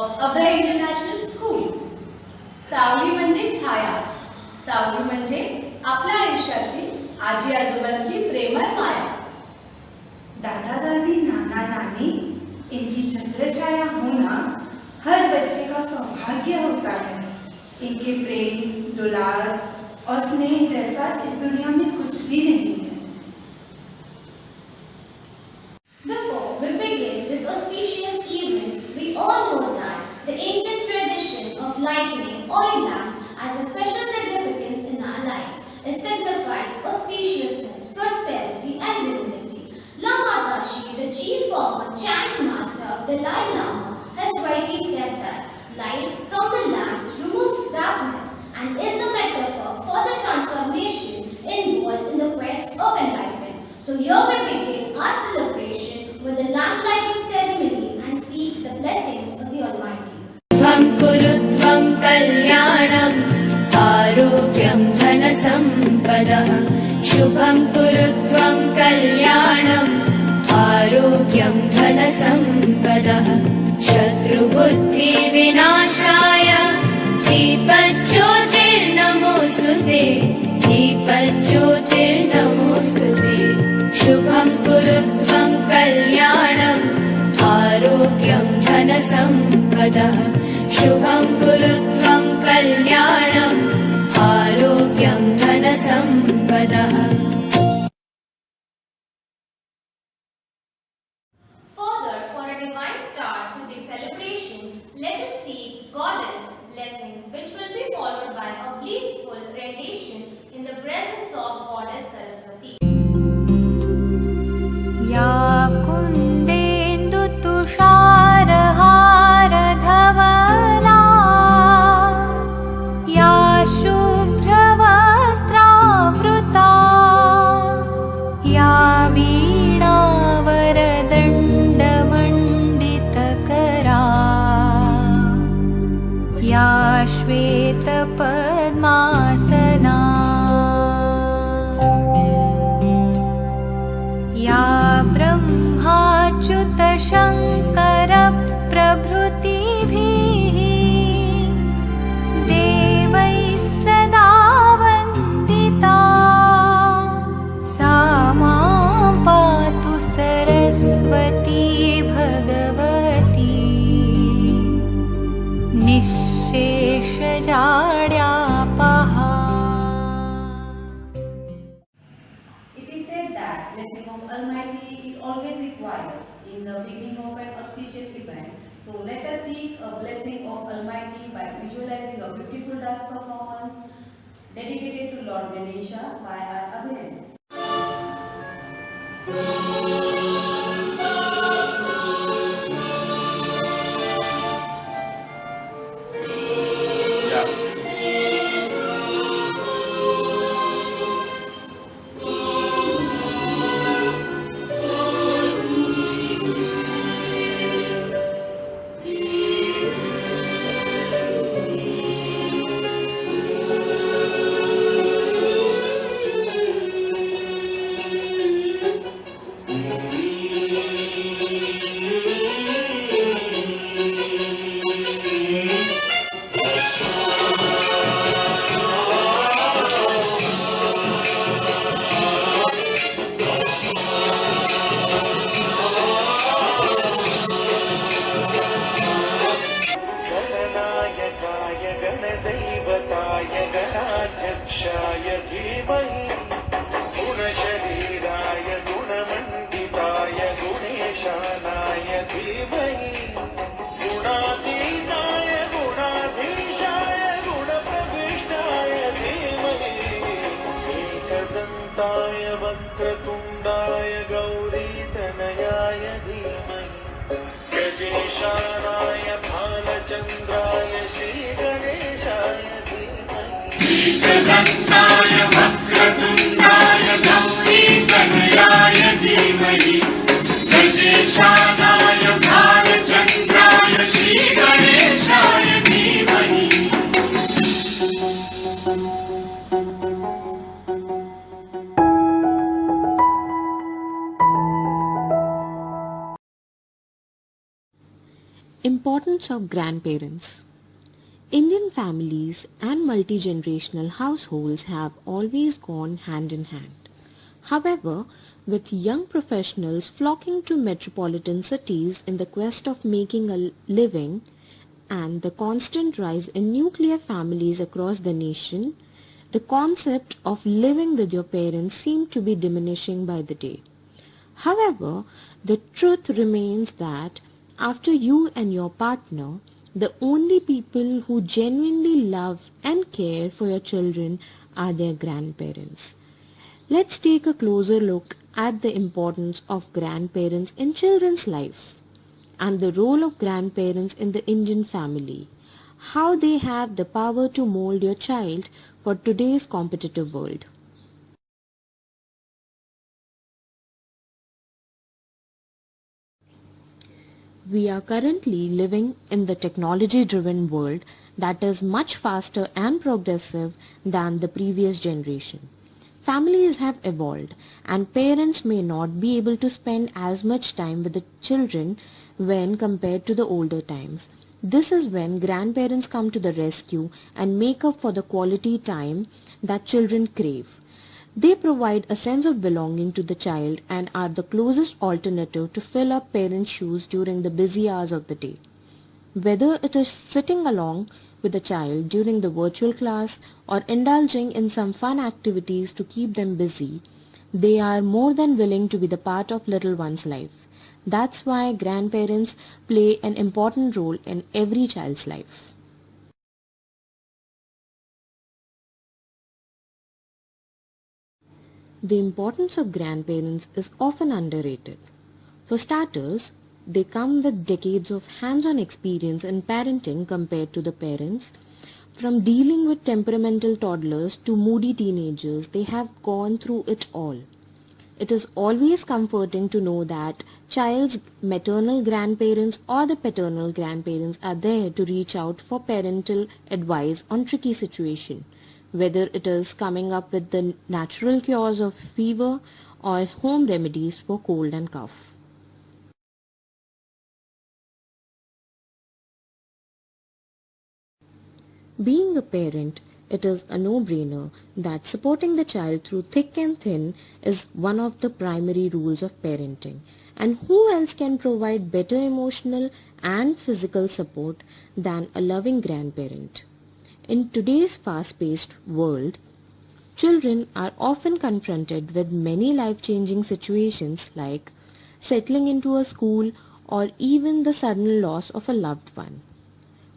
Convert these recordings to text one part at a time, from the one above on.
of Abhay International School. सावली म्हणजे छाया, सावली म्हणजे आपल्या आयुष्यातील आजी आजोबांची प्रेमळ माया. दादा दादी नाना नानी इनकी छत्र छाया होना हर बच्चे का सौभाग्य होता है. इनके प्रेम, दुलार और स्नेह जैसा इस दुनिया में कुछ भी नहीं है. Before we begin this auspicious event, we all know that the ancient tradition of lighting oil lamps has a special significance in our lives. It signifies auspiciousness, prosperity, and divinity. Lama Dashi, the chief former chant master of the Dalai Lama, has rightly said that lights from the lamps removes darkness and is a metaphor for the transformation involved in the quest of enlightenment. So here we begin our celebration with the lamp lighting ceremony and seek the blessings of the Almighty. Shubham kurutvam kalyanam arogyam dhanasampadah. Shubham kurutvam kalyanam arogyam dhanasampadah. Shatru buddhi vinashaya Deepajyotirnamostute. Deepajyotirnamostute. Shubham kurutvam kalyanam arogyam dhanasampadah. Shubham kurutvam kalyanam arogyam dhanasampadah. Further, for a divine start to the celebration, let us seek Goddess blessing, which will be followed by a blissful rendition in the presence of Goddess Saraswati. या कुन्देन्दुतुषारहारधवला या शुभ्रवस्त्रावृता या वीणावरदण्डमण्डितकरा या श्वेतपद्मासना या ब्रह्माच्युतशङ्करप्रभृतिभिः देवैः सदा वन्दिता सा मां पातु Saraswati Bhagwati निःशेषजाड्यापहा. It is said that blessing of Almighty is always required in the beginning of an auspicious event. So let us seek a blessing of Almighty by visualizing a beautiful dance performance dedicated to Lord Ganesha by our Abhirens. Importance of grandparents. Indian families and multi-generational households have always gone hand in hand. However, with young professionals flocking to metropolitan cities in the quest of making a living and the constant rise in nuclear families across the nation, the concept of living with your parents seems to be diminishing by the day. However, the truth remains that after you and your partner, the only people who genuinely love and care for your children are their grandparents. Let's take a closer look at the importance of grandparents in children's life and the role of grandparents in the Indian family, how they have the power to mold your child for today's competitive world. We are currently living in the technology-driven world that is much faster and progressive than the previous generation. Families have evolved and parents may not be able to spend as much time with the children when compared to the older times. This is when grandparents come to the rescue and make up for the quality time that children crave. They provide a sense of belonging to the child and are the closest alternative to fill up parents' shoes during the busy hours of the day. Whether it is sitting along with the child during the virtual class or indulging in some fun activities to keep them busy, they are more than willing to be the part of little one's life. That's why grandparents play an important role in every child's life. The importance of grandparents is often underrated. For starters, they come with decades of hands-on experience in parenting compared to the parents. From dealing with temperamental toddlers to moody teenagers, they have gone through it all. It is always comforting to know that child's maternal grandparents or the paternal grandparents are there to reach out for parental advice on tricky situations, whether it is coming up with the natural cures of fever or home remedies for cold and cough. Being a parent, it is a no-brainer that supporting the child through thick and thin is one of the primary rules of parenting. And who else can provide better emotional and physical support than a loving grandparent? In today's fast-paced world, children are often confronted with many life-changing situations like settling into a school or even the sudden loss of a loved one.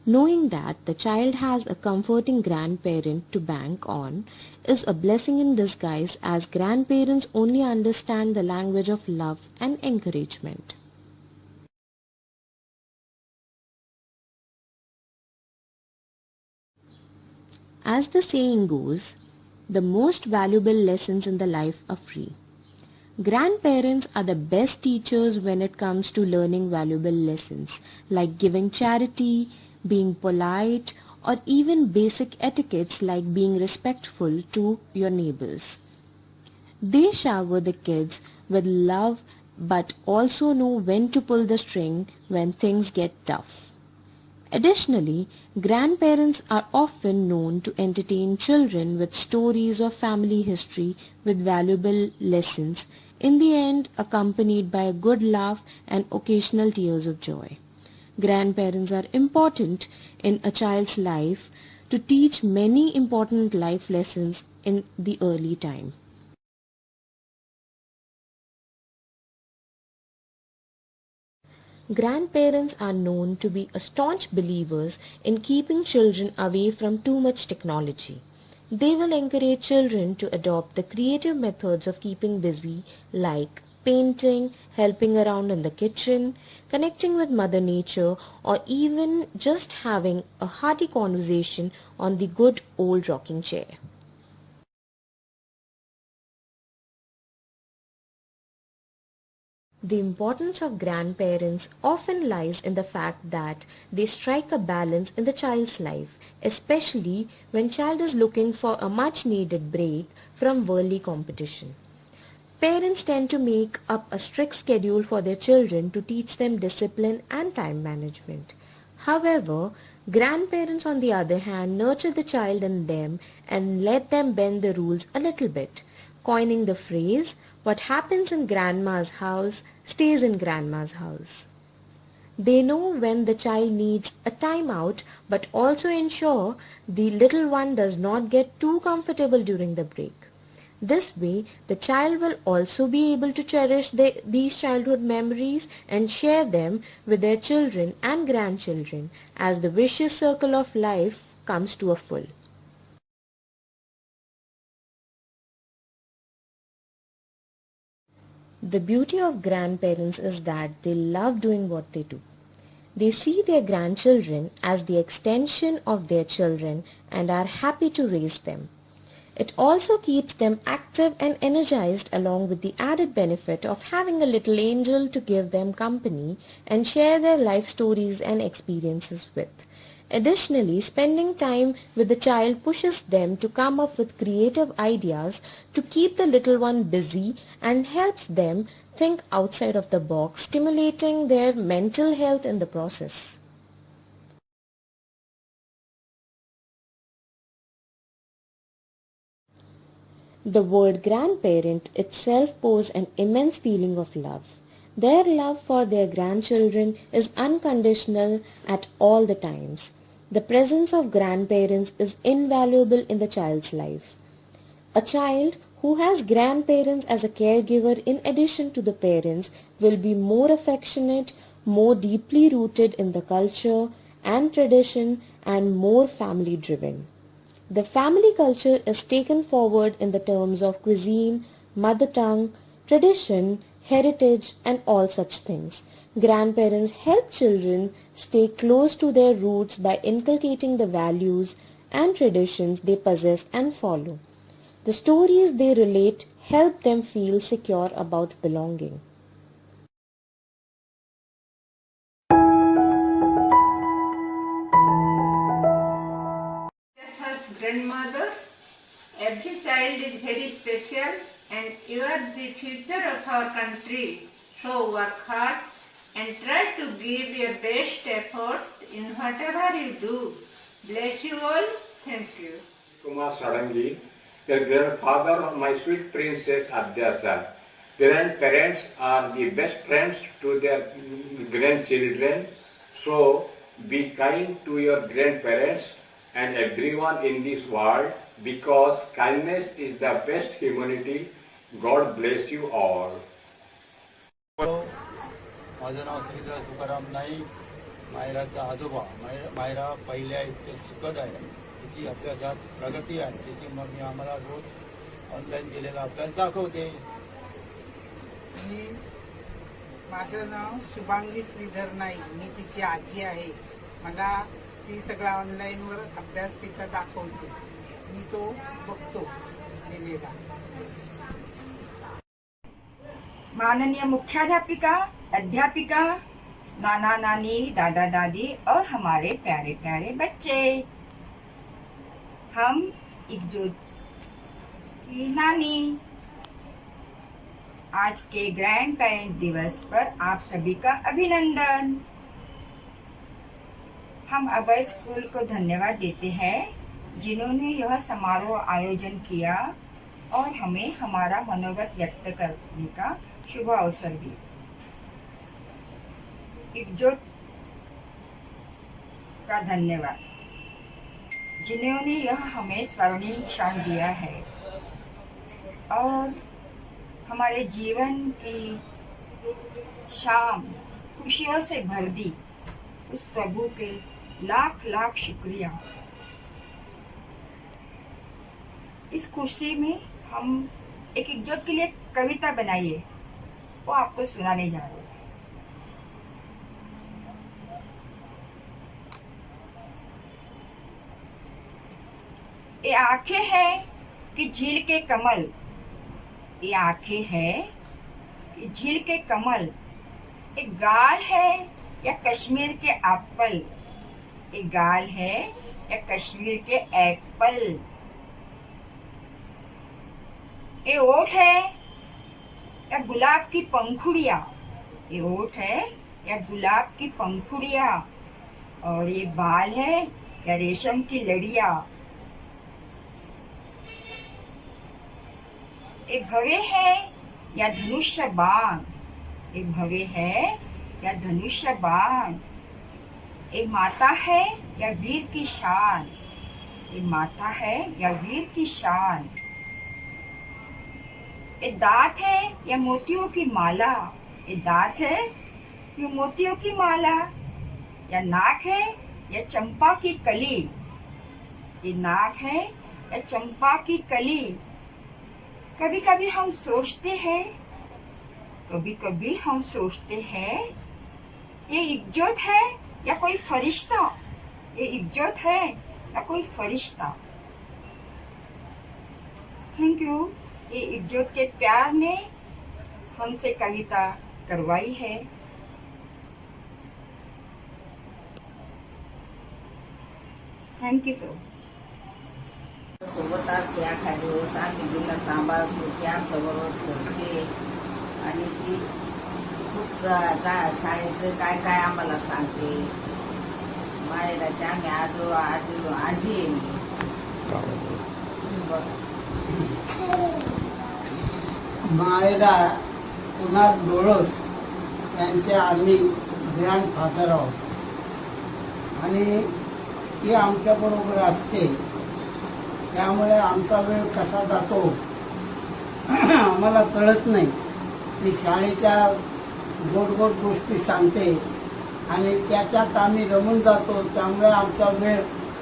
Knowing that the child has a comforting grandparent to bank on is a blessing in disguise, as grandparents only understand the language of love and encouragement. As the saying goes, the most valuable lessons in the life are free. Grandparents are the best teachers when it comes to learning valuable lessons like giving charity, being polite, or even basic etiquettes like being respectful to your neighbors. They shower the kids with love but also know when to pull the string when things get tough. Additionally, grandparents are often known to entertain children with stories of family history with valuable lessons, in the end accompanied by a good laugh and occasional tears of joy. Grandparents are important in a child's life to teach many important life lessons in the early time. Grandparents are known to be staunch believers in keeping children away from too much technology. They will encourage children to adopt the creative methods of keeping busy like painting, helping around in the kitchen, connecting with Mother Nature, or even just having a hearty conversation on the good old rocking chair. The importance of grandparents often lies in the fact that they strike a balance in the child's life, especially when child is looking for a much needed break from worldly competition. Parents tend to make up a strict schedule for their children to teach them discipline and time management. However, grandparents on the other hand nurture the child in them and let them bend the rules a little bit, coining the phrase, "What happens in grandma's house stays in grandma's house." They know when the child needs a time out, but also ensure the little one does not get too comfortable during the break. This way, the child will also be able to cherish these childhood memories and share them with their children and grandchildren as the vicious circle of life comes to a full. The beauty of grandparents is that they love doing what they do. They see their grandchildren as the extension of their children and are happy to raise them. It also keeps them active and energized, along with the added benefit of having a little angel to give them company and share their life stories and experiences with. Additionally, spending time with the child pushes them to come up with creative ideas to keep the little one busy and helps them think outside of the box, stimulating their mental health in the process. The word grandparent itself poses an immense feeling of love. Their love for their grandchildren is unconditional at all the times. The presence of grandparents is invaluable in the child's life. A child who has grandparents as a caregiver in addition to the parents will be more affectionate, more deeply rooted in the culture and tradition, and more family driven. The family culture is taken forward in the terms of cuisine, mother tongue, tradition, heritage, and all such things. Grandparents help children stay close to their roots by inculcating the values and traditions they possess and follow. The stories they relate help them feel secure about belonging. As grandmother, every child is very special and you are the future of our country. So work hard and try to give your best effort in whatever you do. Bless you all. Thank you. Kumar Sarangi, your grandfather, my sweet princess Adyasa. Grandparents are the best friends to their grandchildren. So be kind to your grandparents and everyone in this world, because kindness is the best humanity. God bless you all. माझं नाव श्रीधर तुकाराम नाईक, मायराचा आजोबा. मायरा पहिल्या इतके सुखद आहे, तिची अभ्यासात प्रगती आहे, तिची मम्मी आम्हाला रोज ऑनलाईन केलेला अभ्यास दाखवते. माझं नाव शुभांगी श्रीधर नाईक, मी तिची आजी आहे. मला ती सगळा ऑनलाईनवर अभ्यास तिचा दाखवते, मी तो बघतो केलेला. माननीय मुख्याध्यापिका, अध्यापिका, नाना नानी, दादा दादी और हमारे प्यारे प्यारे बच्चे, हम एकजुट की नानी, आज के ग्रैंड पेरेंट दिवस पर आप सभी का अभिनंदन. हम अभय स्कूल को धन्यवाद देते हैं जिन्होंने यह समारोह आयोजन किया और हमें हमारा मनोगत व्यक्त करने का शुभ अवसर दिया. एकजुट का धन्यवाद जिन्होंने यह हमें स्वर्णिम क्षण दिया है और हमारे जीवन की शाम खुशियों से भर दी. उस प्रभु के लाख लाख शुक्रिया. इस खुशी में हम एक एकजुट के लिए कविता बनाइए, वो आपको सुनाने जा रहे हैं. ये आंखें हैं कि झील के कमल, ये आंखें हैं कि झील के कमल, एक गाल है या कश्मीर के एप्पल, एक गाल है या कश्मीर के एप्पल. ये ओठ है या गुलाब की पंखुड़िया, ये ओठ है या गुलाब की पंखुड़िया, और ये बाल है या रेशम की लड़िया। ये भवे है या धनुष्य बाण, ये भवे है या धनुष्य बाण। ये माता है या वीर की शान, ये माता है या वीर की शान। ये दांत है या मोतियों की माला, ये दांत है या मोतियों की माला। या नाक है या चंपा की कली, ये नाक है या चंपा की कली। कभी कभी हम सोचते हैं, कभी कभी हम सोचते हैं, ये इज्जत है या कोई फरिश्ता, ये इज्जत है या कोई फरिश्ता। Thank you. ये इज्जत के प्यार ने हमसे कविता करवाई है। Thank you so much. सोबत असते एखाद्या दिवस आम्ही तिला सांभाळतो, ती आमच्याबरोबर खेळते आणि ती खूप शाळेचं काय काय आम्हाला सांगते. मायराची आम्ही आजी आहे मी. मायरा कुणाल डोळस यांचे आम्ही ग्रँडफादर आहोत आणि ती आमच्याबरोबर असते. त्यामुळे आमचा वेळ कसा जातो आम्हाला कळत नाही. ती शाळेच्या गोड गोड गोष्टी सांगते आणि त्याच्यात आम्ही रमून जातो. त्यामुळे आमचा वेळ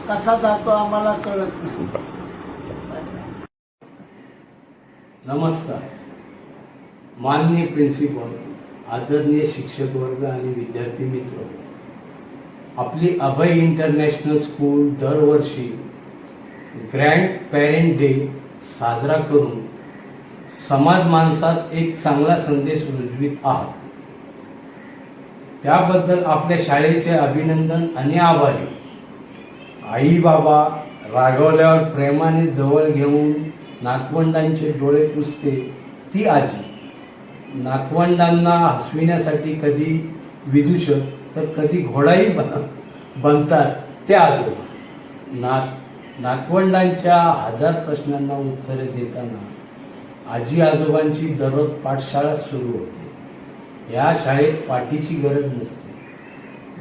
कसा जातो आम्हाला कळत नाही. नमस्कार. माननीय प्रिन्सिपल, आदरणीय शिक्षक वर्ग आणि विद्यार्थी मित्र, आपली अभय इंटरनॅशनल स्कूल दरवर्षी ग्रँड पॅरेंट डे साजरा करून समाज माणसात एक चांगला संदेश रुजवित आहात. त्याबद्दल आपल्या शाळेचे अभिनंदन आणि आभारी. आई बाबा रागवल्यावर प्रेमाने जवळ घेऊन नातवंडांचे डोळे पुसते ती आजी. नातवंडांना हसविण्यासाठी कधी विदूषक तर कधी घोडाही बनतात ते आजोबा. नातवंडांच्या हजार प्रश्नांना उत्तरे देताना आजी आजोबांची दररोज पाठशाळा सुरू होते. या शाळेत पाठीची गरज नसते.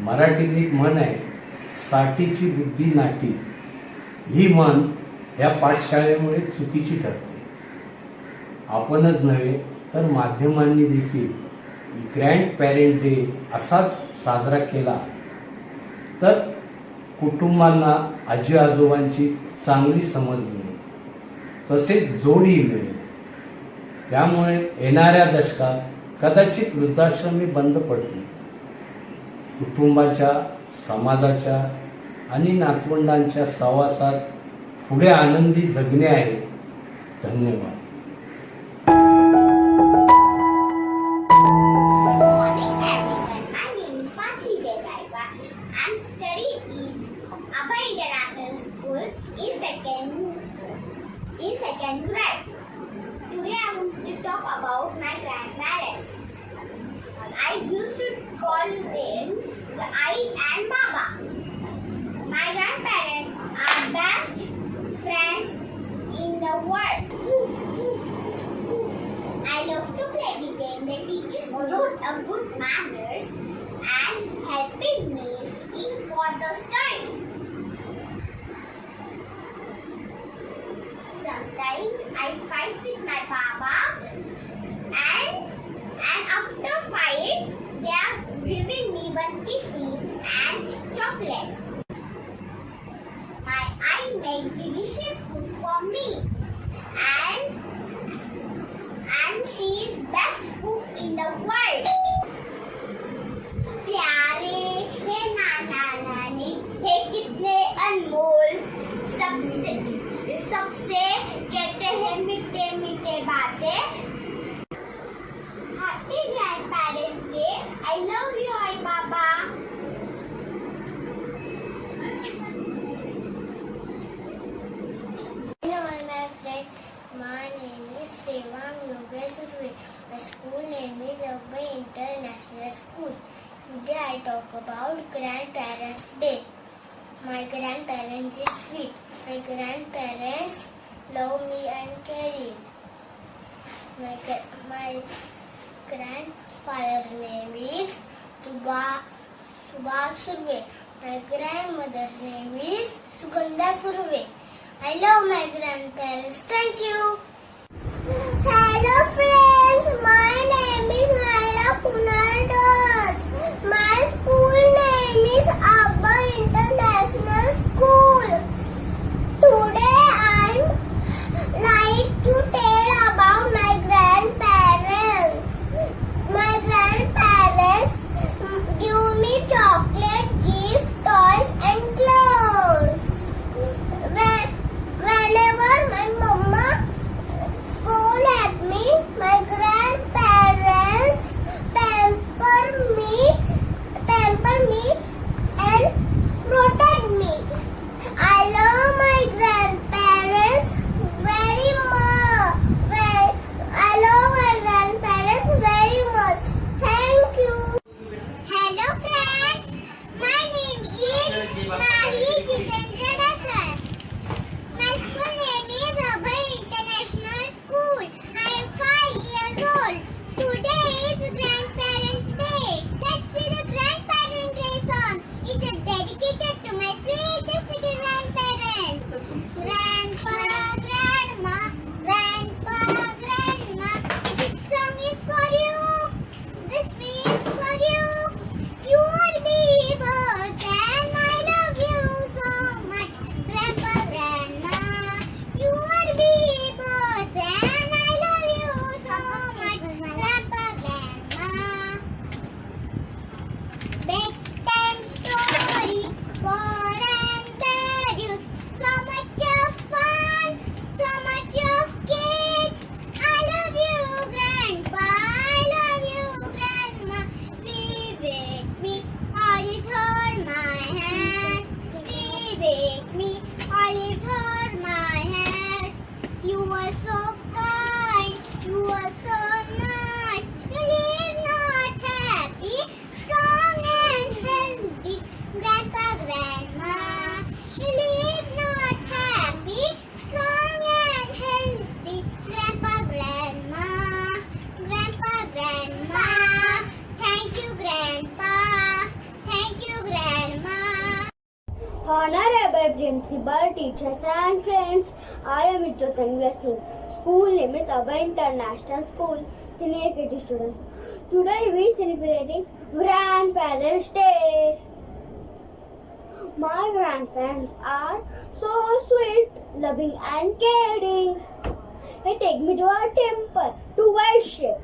मराठीत एक म्हण आहे, साठीची बुद्धी नाटी. ही म्हण या पाठशाळेमुळे चुकीची ठरते. आपणच नव्हे तर माध्यमांनी देखील ग्रँड पॅरेंट डे असाच साजरा केला तर कुटुंबांना आजी आजोबांची चांगली समज मिळेल, तसेच जोडही मिळेल. त्यामुळे येणाऱ्या दशकात कदाचित वृद्धाश्रमे बंद पडतील. कुटुंबाच्या, समाजाच्या आणि नातवंडांच्या सहवासात पुढे आनंदी जगणे आहे. धन्यवाद. Second grade. Today I want to talk about my grandparents. I used to call them the Ai and Baba. My grandparents are best friends in the world. I love to play with them. They teach us good manners and helping me for the studies. Sometimes I fight with my Baba, and after fight, they are giving me one kissy and chocolates. My I make delicious food for me, and she is best cook in the world. प्यारे हे नाना नानी हे कितने अनमोल, सबसे कहते हैं मीठे मीठे बातें. Happy Grandparents Day. I love you, Ai Baba. Today I talk about Grandparents' Day. My grandparents is sweet. My grandparents love me and care. My grandfather's name is Subhash Surve. My grandmother's name is Sugandha Surve. I love my grandparents. Thank you. Hello friends, my name is Myra Punardos. My school name is Abba International School. Today I'm like to tell about my grandparents. My grandparents give me chocolate, gifts, toys and clothes. Whenever my mama scold at me, my grandparents pamper me and protect me. I love my grandparents very much. I love my grandparents very much. Thank you. Hello friends, my name is Nahi Jitendra Dasar. My school name is Abhay International School. I am 5 years old. Today is Grandparents' Day. Let's see the Grandparents' Day song. It is dedicated to my sweetest grandparents. Grandpa, Grandma, Grandpa, Grandma. This song is for you. This is for you. You are big birds and I love you so much. Grandpa, Grandma. You are big birds and I love you so much. Grandpa, Grandma. Bedtime story for and so much of fun, so much of kid. I love you, Grandpa. I love you, Grandma. Be with me, always hold my hands. Be with me, always hold my hands. You are so kind, you are so nice. You live not happy, strong and healthy. Grandpa, Grandma. You live not happy, strong and healthy. Grandpa, Grandma. Grandpa, Grandma. Thank you, Grandpa. Thank you, Grandma. Honorable Principal, teachers and friends, I am Tanvir Singh. School name is Abhay International School, senior KG student. Today we celebrating Grandparents' Day. My grandparents are so sweet, loving and caring. They take me to a temple to worship.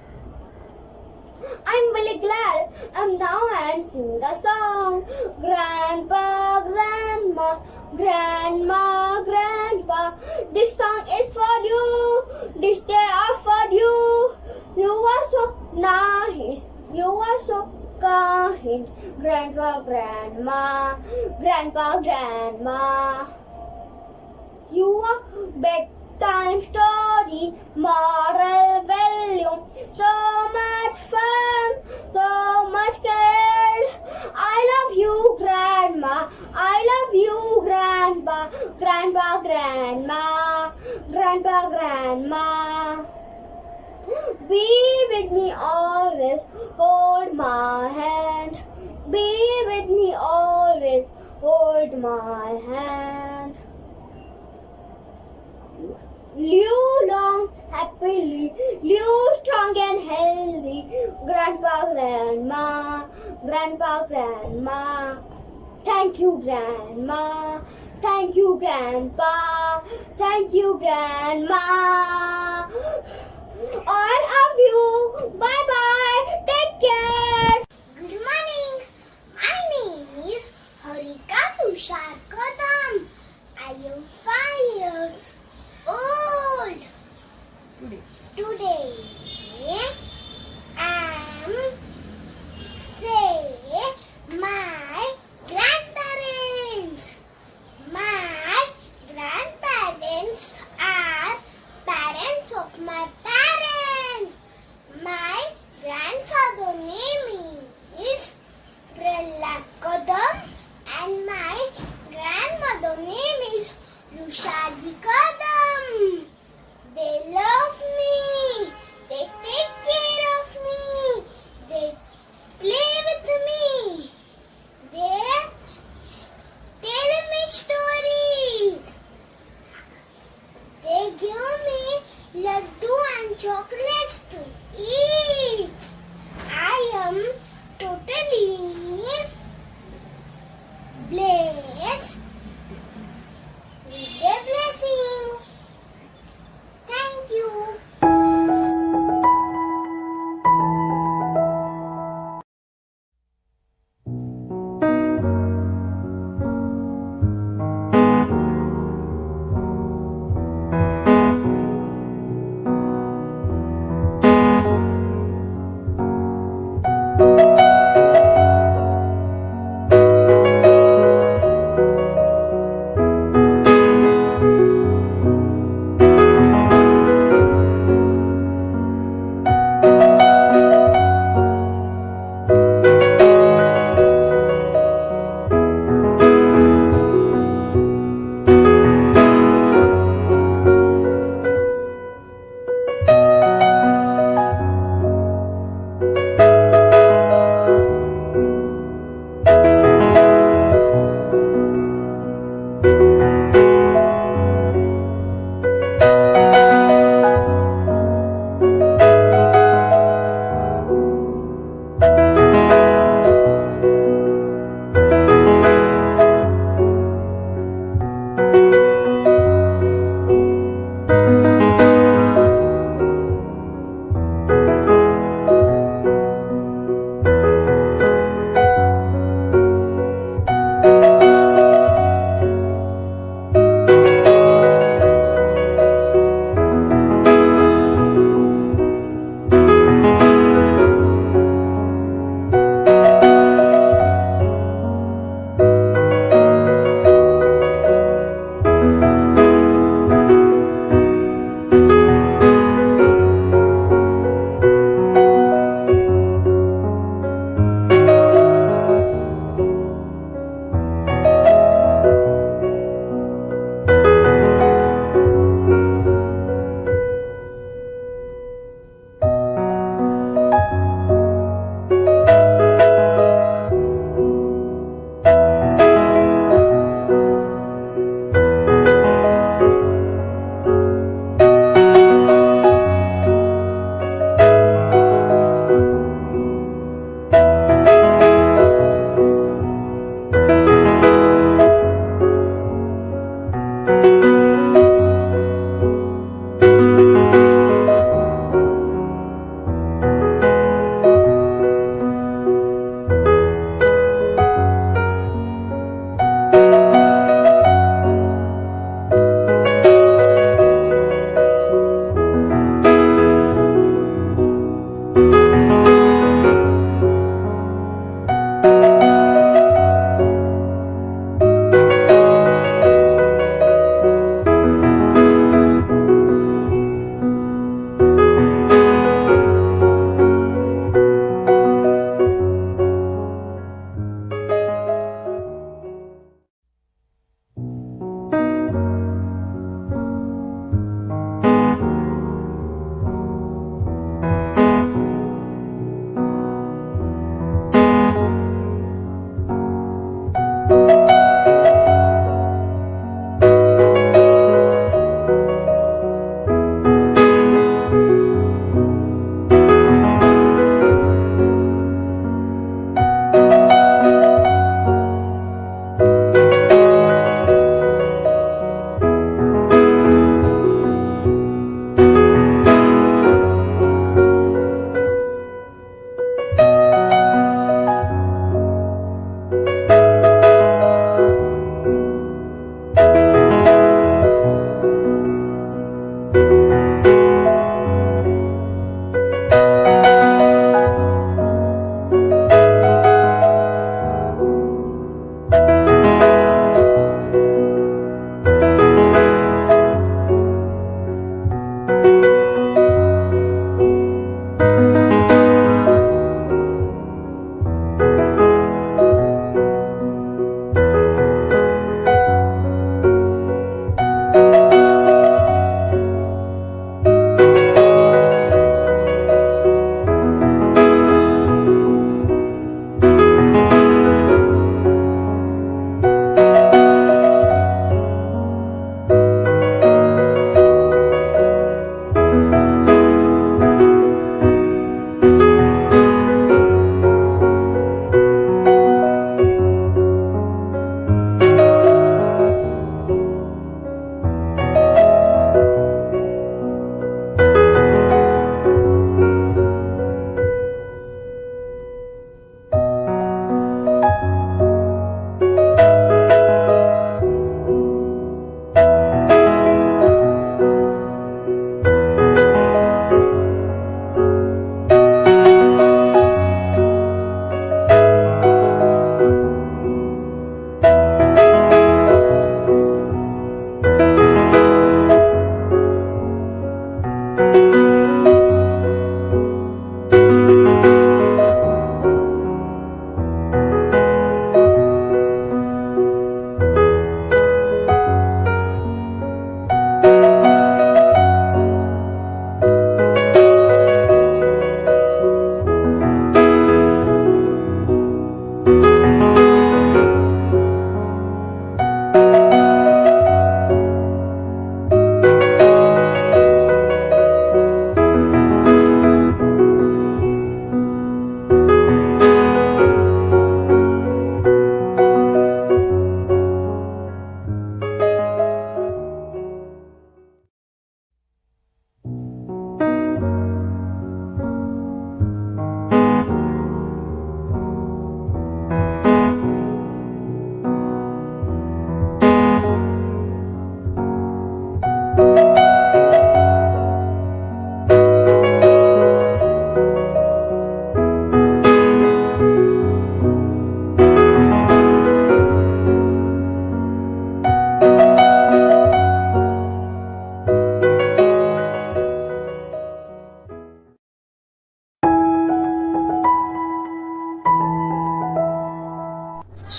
I'm really glad I'm now and sing a song. Grandpa, Grandma, Grandma, Grandpa. This song is for you. This day are for you. You are so nice. You are so kind. Grandpa, Grandma, Grandpa, Grandma. You are bedtime story, moral value. So much fun, so much care. I love you, Grandma. I love you, Grandpa. Grandpa, Grandma. Grandpa, Grandma. Be with me always. Hold my hand. Be with me always. Hold my hand. Live long, happily, live strong and healthy. Grandpa, Grandma, Grandpa, Grandma. Thank you, Grandma. Thank you, Grandpa. Thank you, Grandma. All of you. Bye bye. Take care. Good morning. My name is Harika Tushar Kadam. I am 5 years old. Today I am say my grandparents. My grandparents are parents of my parents. My grandfather name is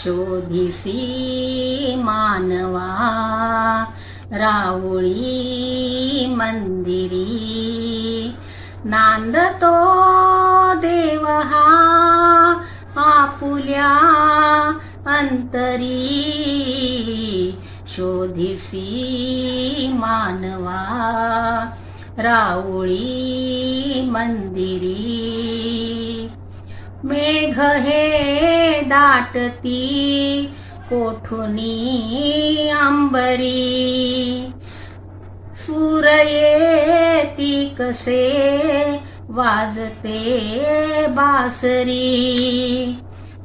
शोधिसी मानवा राऊळी मंदिरी नांदतो देव हा आपुल्या अंतरी शोधिसी मानवा राऊळी मंदिरी मेघ हे दाटती कोठुनी अंबरी सूर येती कसे वाजते बासरी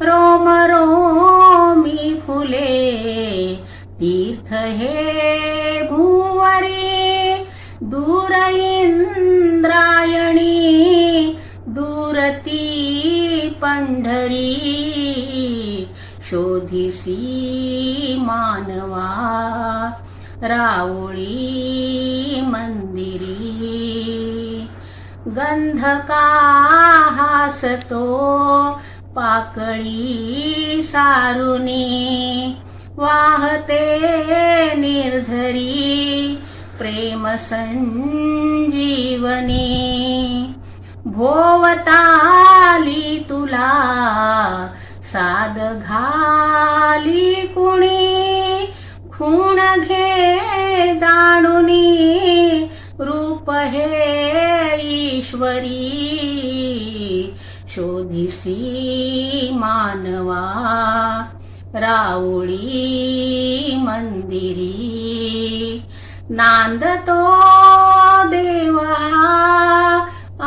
रोम रोमी फुले तीर्थ हे भुवरी दूर इंद्रायणी दूरती पंढरी शोधिसी मानवा राऊळी मंदिरी गंध का हासतो पाकळी सारुनी वाहते निर्झरी प्रेम संजीवनी भोवताली तुला साद घाली कुणी खूण घे जाणुनी रूप हे ईश्वरी शोधिसी मानवा राऊळी मंदिरी नांदतो देवा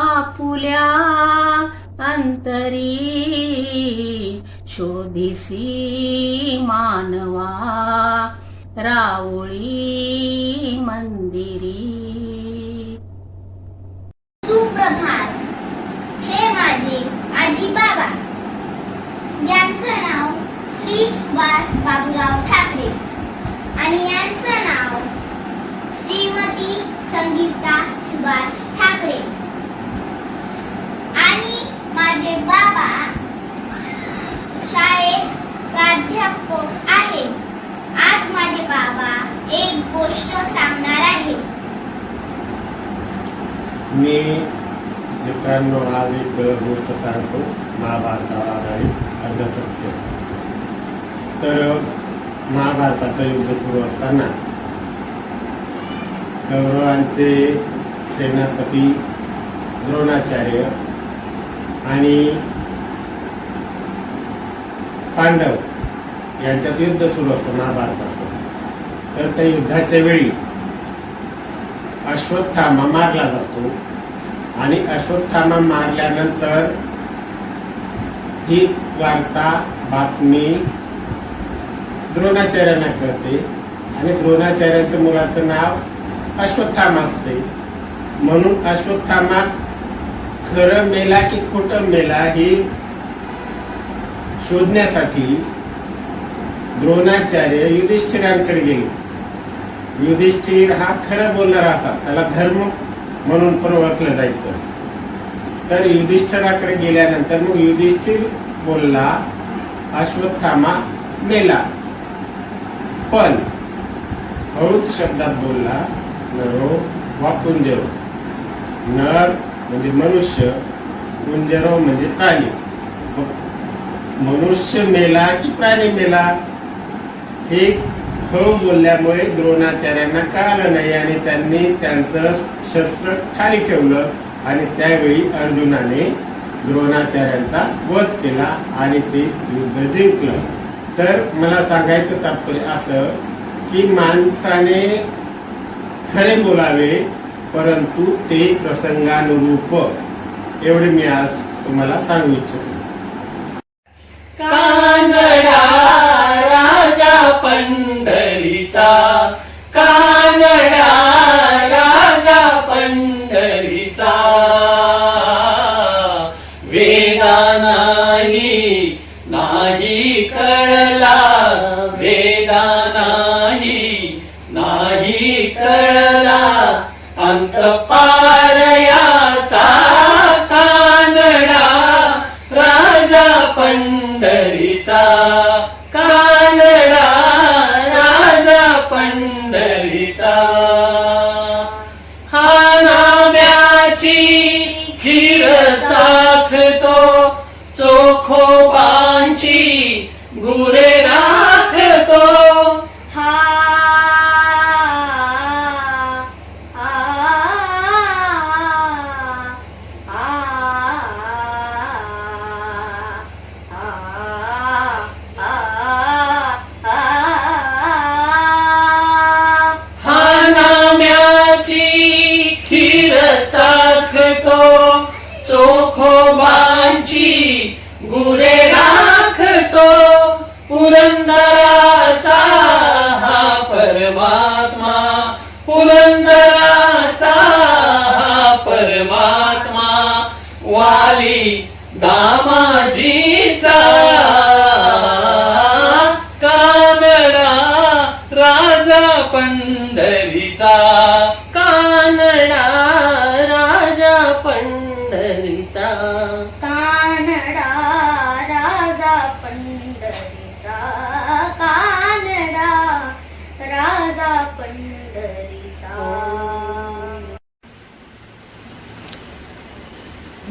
आपुल्या अंतरी शोधिसी मानवा राऊळी मंदिरी. सुप्रभात. हे माझे आजी बाबा, यांचं नाव श्री सुभाष बाबूराव ठाकरे आणि यांचं नाव श्रीमती संगीता सुभाष ठाकरे. आणि माझे बाबा शाळेत प्राध्यापक आहे. आज माझे बाबा एक गोष्ट सांगणार आहे. मी मित्रांनो आज एक गोष्ट सांगतो महाभारतावर आधारित अर्धसत्य. तर महाभारताचं युद्ध सुरू असताना कौरवांचे सेनापती द्रोणाचार्य आणि पांडव यांच्यात युद्ध सुरू असतं महाभारताचं. तर त्या युद्धाच्या वेळी अश्वत्थामा मारला जातो आणि अश्वत्थामा मारल्यानंतर ही वार्ता बातमी द्रोणाचार्यांना कळते आणि द्रोणाचार्यांच्या मुलाचं नाव अश्वत्थामा असते. म्हणून अश्वत्थामा खरं मेला की खोटं मेला हे शोधण्यासाठी द्रोणाचार्य युधिष्ठिरांकडे गेले. युधिष्ठिर हा खरं बोलणारा होता, त्याला धर्म म्हणून पण ओळखलं जायचं. तर युधिष्ठिराकडे गेल्यानंतर मग युधिष्ठिर बोलला अश्वत्थामा मेला, पण हळूच शब्दात बोलला नरो वा कुंजरो. नर म्हणजे मनुष्य, कुंजरो म्हणजे प्राणी. मनुष्य मेला की प्राणी मेला हे हळू बोलल्यामुळे द्रोणाचार्यांना कळालं नाही आणि त्यांनी त्यांचं शस्त्र खाली ठेवलं आणि त्यावेळी अर्जुनाने द्रोणाचार्यांचा वध केला आणि ते युद्ध जिंकलं. तर मला सांगायचं तात्पर्य असं की माणसाने खरे बोलावे, परंतु ते प्रसंगानुरूप. एवढे मी आज तुम्हाला सांगू इच्छितो. कानडा राजा पंढरीचा, कानडा राजा पंढरीचा, वेदा नाही कळला, वेदा नाही कळला अंत पारयाचा, कानडा राजा पंढरीचा, कानडा राजा पंढरीचा. हा नाम्याची खीर चाखतो, चोखोबांची गुरे राखतो. खीर चाखतो, चोखोबांची गुरे राखतो. पुरंदराचा हा परमात्मा, पुरंदराचा हा परमात्मा, वाली दामाजीचा, कानडा राजा पंढरीचा, कानडा राजा पंढरीचा, कानडा राजा पंढरीचा, कानडा राजा पंढरीचा.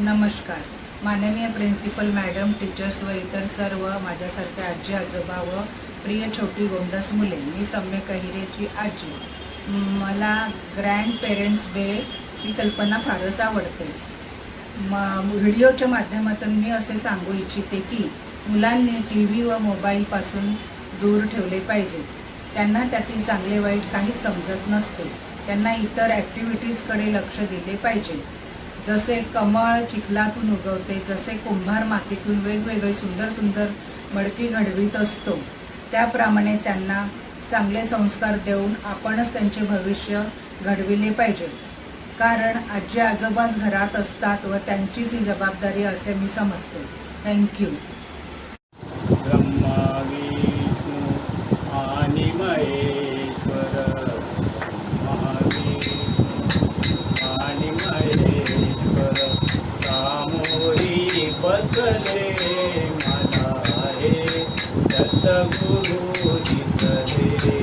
नमस्कार. माननीय प्रिन्सिपल मॅडम, टीचर्स व इतर सर्व माझ्यासारख्या आजी आजोबा व प्रिय छोटी गोंडस मुले, मी सम्यक अहिरेची आजी. मला ग्रँड पेरेंट्स डे ही कल्पना फारच आवडते. व्हिडिओच्या माध्यमातून मी असे सांगू इच्छिते की मुलांनी TV व मोबाईलपासून दूर ठेवले पाहिजे. त्यांना त्यातील चांगले वाईट काहीच समजत नसते. त्यांना इतर ॲक्टिव्हिटीजकडे लक्ष दिले पाहिजे. जसे कमळ चिखलातून उगवते, जसे कुंभार मातीतून वेगवेगळे सुंदर सुंदर मडकी घडवीत असतो, त्याप्रमाणे त्यांना चांगले संस्कार देऊन आपणच त्यांचे भविष्य घडविले पाहिजे. कारण आजी आजोबाच घरात असतात व त्यांचीच ही जबाबदारी असे मी समजते. थँक्यू. ब्रह्मा विष्णू आणि महेश्वर, महादेव आणि महेश्वर सामोरी बसले, मला हे दत्तगुरु दिसले,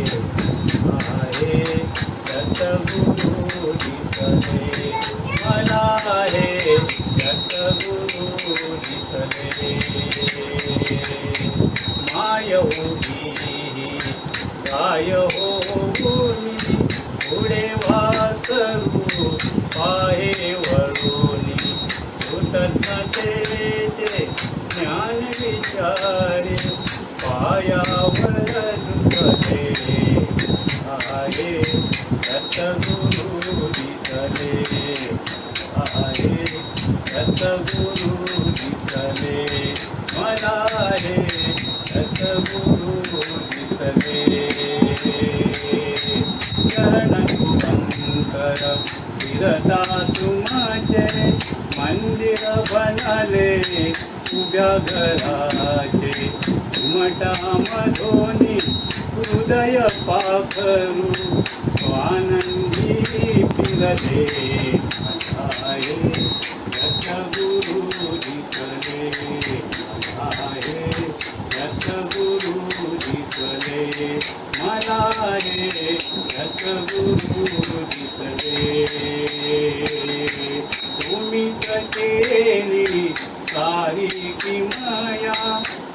आहे दत्तगुरु दिसले, मला हे दत्तगुरु दिसले. मायहोगी गाय होऊनी, पुढे वासरू पाहे वरुनी, कृतज्ञतेचे ज्ञान विचारे, पायावर दुखले, आहे दत्तगुरु दिसले, आहे दत्तगुरु दिसले, मला हे दत्तगुरु दिसले. चरण शुभंकर फिरता तुमचे, मंदिर बनले उभ्या घराचे, उमटा मधोनी हृदय पाखरू, आनंदी फिरले, आहे दत्तगुरु दिसले, आहे दत्तगुरु दिसले, मला हे दत्तगुरु दिसले. तुम्हीच केली सारी किमया,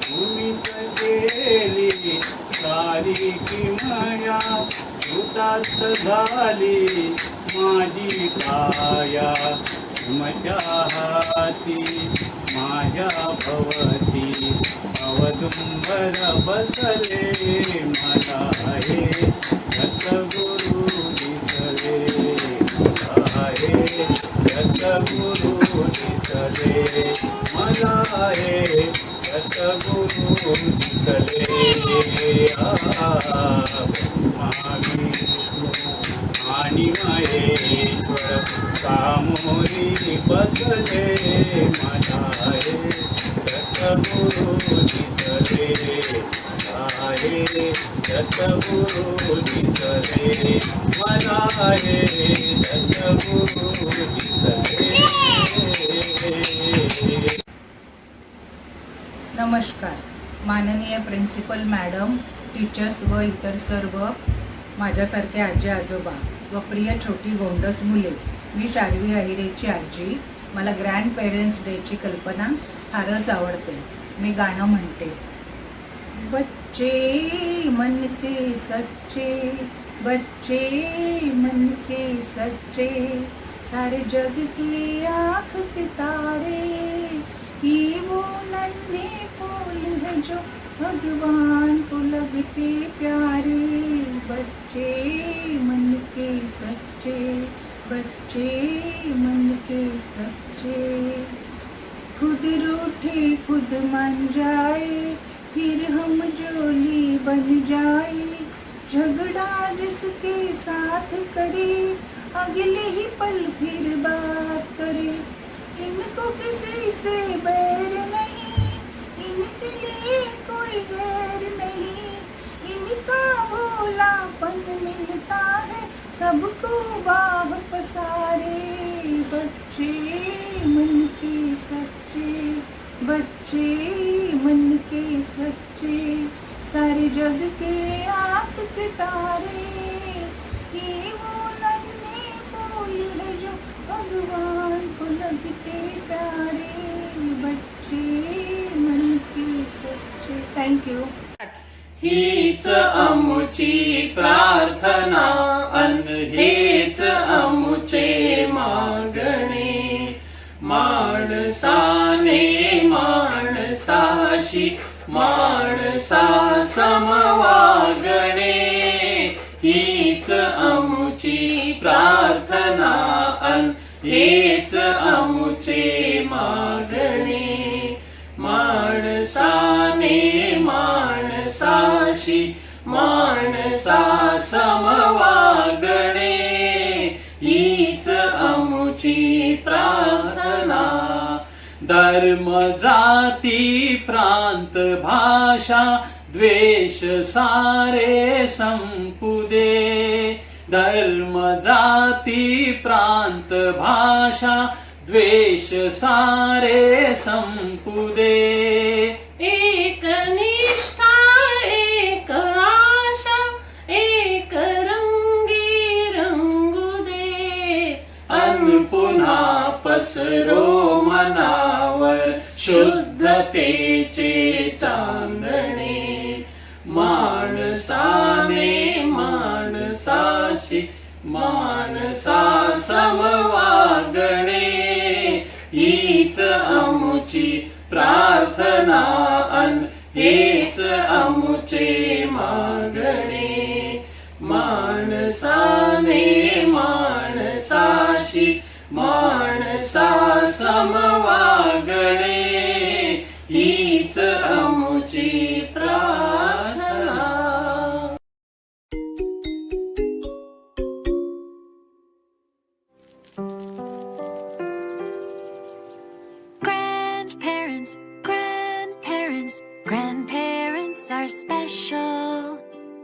तुम्हीच केली सारी किमया, कृतार्थ झाली माझी काया, तुमच्या हाती माझ्या भवती, अवदुंबर बसले, मला हे दत्तगुरु दिसले, आहे दत्तगुरु दिसले, मला हे दत्तगुरु दिसले. महाविष्णू आणि महेश्वर सामोरी बसले, मला हे दत्तगुरु दिसले, आहे दत्तगुरु दिसले, मला हे दत्तगुरु दिसले. नमस्कार. माननीय प्रिन्सिपल मॅडम, टीचर्स व इतर सर्व माझ्यासारखे आजी आजोबा व प्रिय छोटी गोंडस मुले, मी शार्वी अहिरेची आजी. मला ग्रँड पेरेंट्स डेची कल्पना फारच आवडते. मी गाणं म्हणते. बच्चे मन के सच्चे, बच्चे मन के सच्चे, सारे जग की आँख के तारे, ये वो नन्हे फूल है जो भगवान को लगते प्यारे. बच्चे मन के सच्चे, बच्चे मन के सच्चे, खुद रूठे खुद मान जाए, फिर हम जोली बन जाए. झगड़ा जिसके साथ करे, अगले ही पल फिर बात करे. इनको किसी से बैर नहीं, इनके लिए कोई गैर नहीं. इनका भोलापन मिलता है सबको बाह पसारे. बच्चे मन के सच्चे, बच्चे मन के सच्चे, सारे जग के आँख के तारे, ये वो नन्हे फूल है जो भगवान को लगते प्यारे. थँक्यू. हीच आमुची प्रार्थना अन हेच आमुचे मागणे. माणसाने माणसाशी माणसा समवागणे. हीच आमुची प्रार्थना अन हेच आमुचे मागणे. माणसाने माणसाशी माणसा समवागणे. हीच आमुची प्रार्थना. धर्म जाती प्रांत भाषा द्वेष सारे संपुदे. धर्म जाती प्रांत भाषा द्वेष सारे संपुदे. एक निष्ठा एक आशा एक रंगी रंगू दे. अन पुन्हा पसरो मनावर शुद्धतेचे चांदणे. माणसाने माणसाशी माणसा समवागणे. हीच आमुची प्रार्थना अन हेच आमुचे मागणे. माणसाने माणसाशी माणसा समवागणे. हीच आमुची प्रार्थना. Grandparents, grandparents, grandparents are special.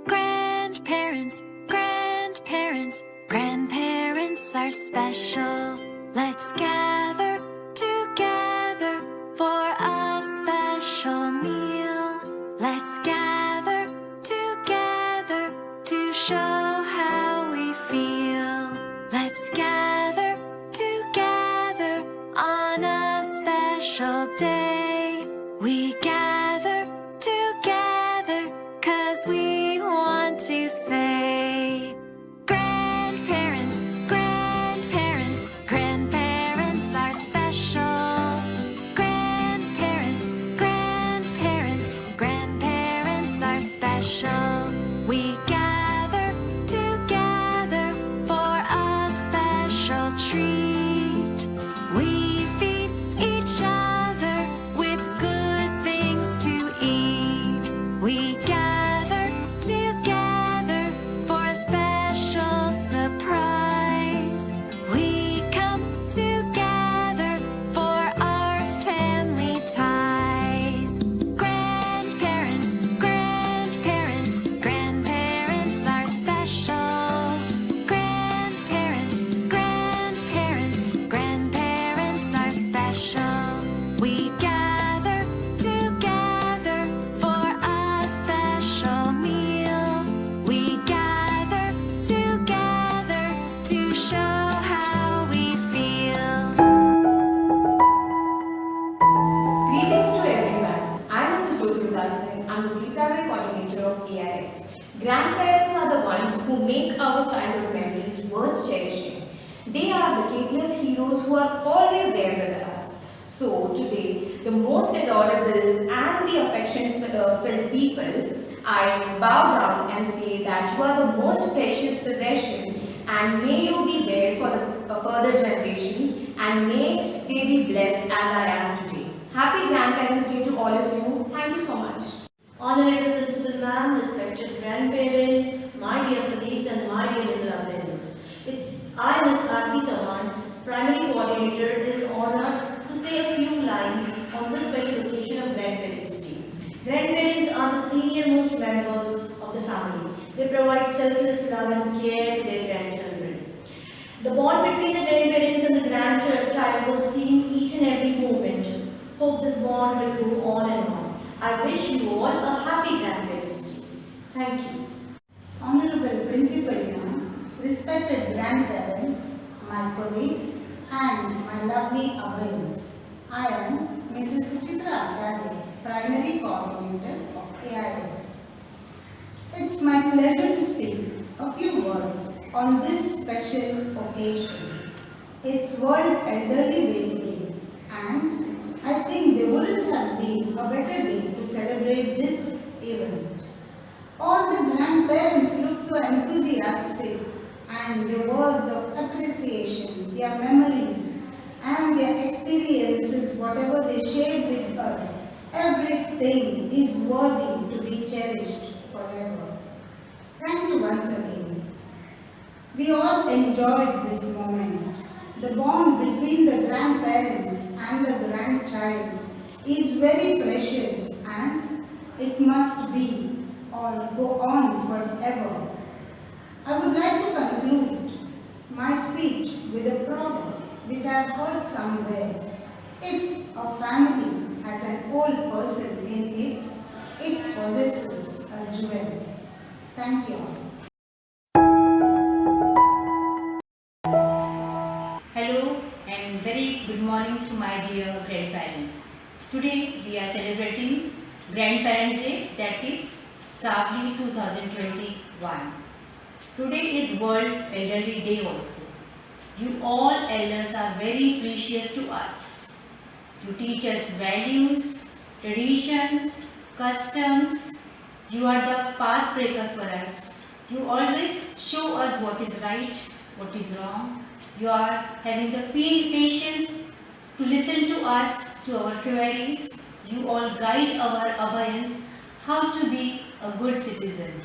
Grandparents, grandparents, grandparents are special. Let's gather together for a special meal. Let's gather together to show how we feel. Let's gather together on a special day. We gather together 'cause we want to say, grandparents, grandparents, grandparents are special. Grandparents, grandparents, grandparents are special. We gather together for a special treat. We feed each other with good things to eat. We gather together for a special surprise. We come together for our family ties. Grandparents, grandparents, grandparents are special. Grandparents, grandparents, grandparents are special. We gather together for a special meal. We gather together to show how we feel. Greetings to everyone. I'm Mrs. Jyoti Dasan. I'm the pre-primary coordinator of AIS. Grandparents are the ones who make our childhood memories worth cherishing. They are the capeless heroes who are always there with us. So today, the most adorable and the affection-filled people, I bow down and say that you are the most precious possession, and may you be there for the further generations, and may they be blessed as I am today. Happy Grandparents' Day to all of you. Thank you so much. Honorable Principal Ma'am, respected grandparents, my dear colleagues and my dear little parents. It's I, Ms. Aarti Chavan, Primary Coordinator, is honored to say a few lines on this special occasion of Grandparents' Day. Grandparents are the senior most members of the family. They provide selfless love and care to their grandchildren. The bond between the grandparents and the grandchild was seen each and every moment. Hope this bond will go on and on. I wish you all a happy Grandparents' Day. Thank you. Honorable Principal Ma'am, respected grandparents, my colleagues and my lovely Abhayans. I am Mrs. Suchitra Acharya, Primary Coordinator of AIS. It's my pleasure to speak a few words on this special occasion. It's World Elderly Day today, and I think there wouldn't have been a better day to celebrate this event. All the grandparents look so enthusiastic, and their words of appreciation, their memories, and their experiences, whatever they shared with us, everything is worthy to be cherished forever. Thank you once again. We all enjoyed this moment. The bond between the grandparents and the grandchild is very precious, and it must be or go on forever. I would like to conclude my speech with a proverb which I have heard somewhere. If a family has an old person in it, it possesses a jewel. Thank you all. Hello and very good morning to my dear grandparents. Today we are celebrating Grandparents Day, that is Savli 2021. Today is World Elderly Day also. You all elders are very precious to us. You teach us values, traditions, customs. You are the path breaker for us. You always show us what is right, what is wrong. You are having the patience to listen to us, to our queries. You all guide our abhayans how to be a good citizen.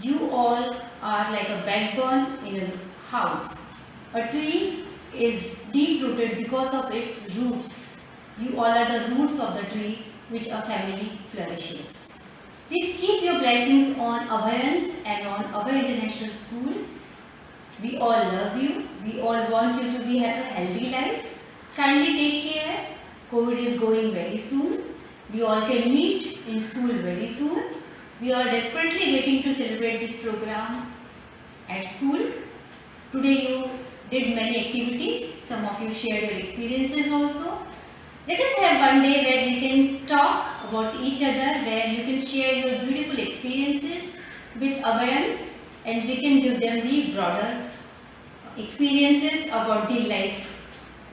You all are like a backbone in a house. A tree is deep rooted because of its roots. You all are the roots of the tree which a family flourishes. Please keep your blessings on Abhayans and on Abhay International School. We all love you. We all want you to have a healthy life. Kindly take care. COVID is going very soon. We all can meet in school very soon. We are desperately waiting to celebrate this program at school. Today you did many activities. Some of you shared your experiences also. Let us have one day where we can talk about each other, where you can share your beautiful experiences with Abhayans and we can give them the broader experiences about the life.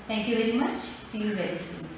Thank you very much. See you very soon.